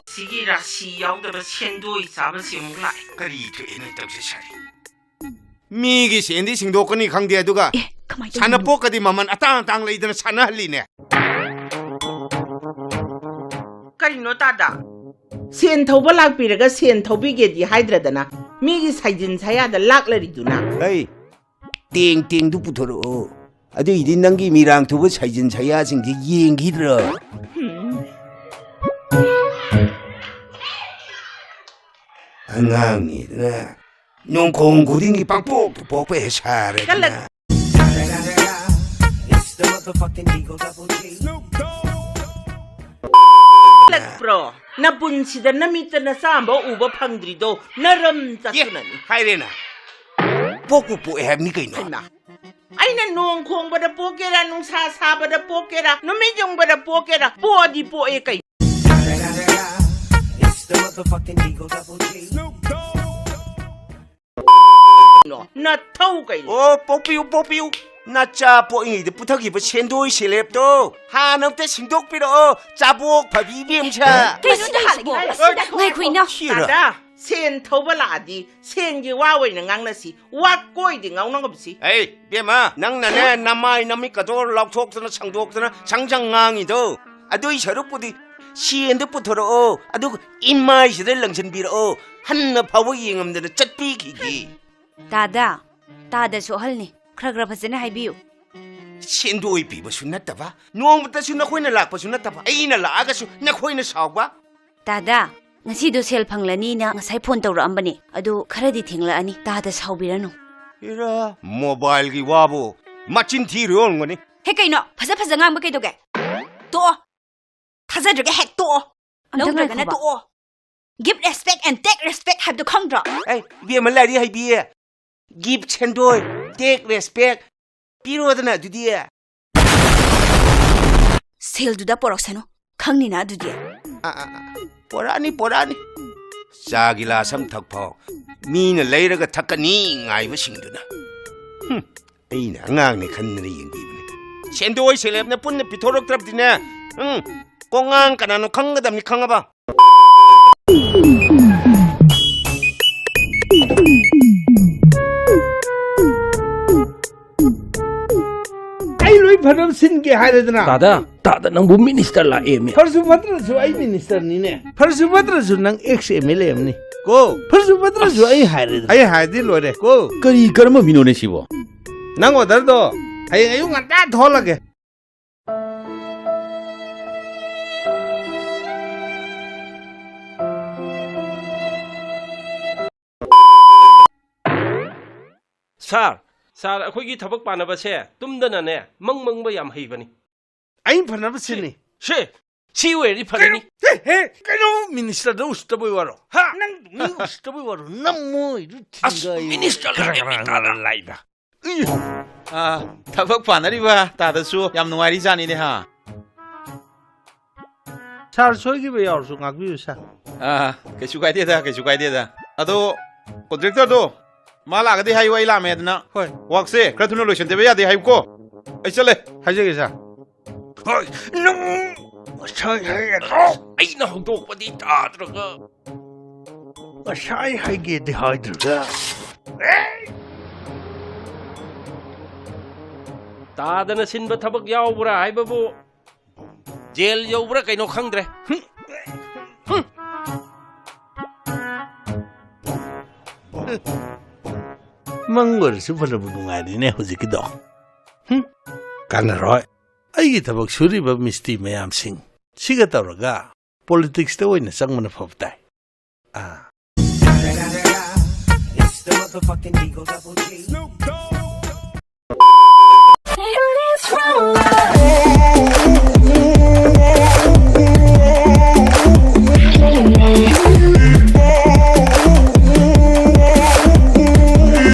시기라 시야우더라 첸도이 잡으시물라. 그리 되는 떡시샤리. 미기 신디 싱도거니 강대두가 산나 뽀까디 마만 아땅땅 레이드는 산나 할리네. 까리노 따다. 센 thौबा लाकपिरगा सेन thौबिगेदि हाइद्रदना मिगी साइजिन सायादा लाकलरिदुना. 에이 띵띵도 붙어로. 아주 이리 난기 미랑 두부 사이진 사야 생기 얘기들어. 안강이나 농공 고딩이 빵뻑 뻑뻑해 사래. 깔라. Bro, na bunchida na mita na samba uba pangdrido na ramza sunani. 하이레나. 뻑뻑 해합니 그이노. Ayna. Ayna nung kong bada pokera nung sasa bada pokera no medyong bada pokera body po e kay. No, na tau kay. 오 뻑삐우. 나짜 뽀잉이들 부탁이 뭐 챈도이 실랩도 한없대 싱독비로 짜복 바비비엠차. Ngay khuyên đâu. Tada, sen thौबा ladi, sen gi wawai na ngang na si, wat koi di ngau nang si. 에이 비엠아 낭나네 남마이 남미까도 락톡스나 창독스나 장장강이도 아도 이 셔럽부디 시엔드부터로 아도 인마이시들 렁천비로 한나 파워 이행음들은 ጨ삐기기. Tada. Tada sohalni. Khra phasana haibiu. 신도이 비버수 났다봐 노무부터 나코이나 락버수 났다봐 에이나 라가수 나코이나 사오바. Tada. Ngasido sel phanglani na ngasai phone tawrambani. Adu kharadi thinglaani. Tada saubiranu. 이라 모바일기 와보 마친 뒤로 오는 거니. He kaino. Phasa ngamba kaidoge. To. Thazadrege he to. Lawdraga na to. Give respect and take respect have to khangdra. 에이 비엠을 라리 하이비에 give 챈도이 take respect 비로드나 두디에. Sel duda poroksano. Khangni na dudia. 보라니 싸기라 삼탁포 미는 레이러가 탁가니 아이버 싱두나. 에이나 앙앙네 칸느리 연기브네 챈도이 셀랩네 뿐네 비토록 드랍디네. 공항 까나노 강가담니 강아봐. Padam sin ke haidana. Tada nang bu minister la emi. Parsubhadra su ai minister ni ne. Parsubhadra su nang ex MLA ni. Ko Parsubhadra su ai haidana. Ai haidi lore ko. Kari karma mino ne sibo. Nang odar do. Ai ayu ngata tholage. Sir, akhoi thabak panaba se tumdana ne mangmang ba yam heibani. Ai phanaba sini. Si weri phanani. He, kano minister do ustaboy waro. Ha, nang mi ustaboy waro. Nammo idu tinga. Minister la emitada laiba. Thabak panariba tada su yam nuari jani ne ha. Sar soigi be yaur su ngakbi sa. Kesu kaide da. Ado contractor do Mala gadi hai wai la medna. Hoi. Wak se krathuna lotion debe ya de hai ko. Ai chale. Hajege sa. Hoi, no. Ai na hongdok padi tadraga. Asai haige de haidra. Tadana sinba thabak yaubra haibabu. Jail yaubra kaino khangdre. Mangor su phalabu nungai ne hojiki do. Kanaroi. Aigi thabak suri ba misti mayam sing. Siga tawraga politics te oina changmana phobtai. It's the motherfucking Eagle Double G. Snoop Dogg.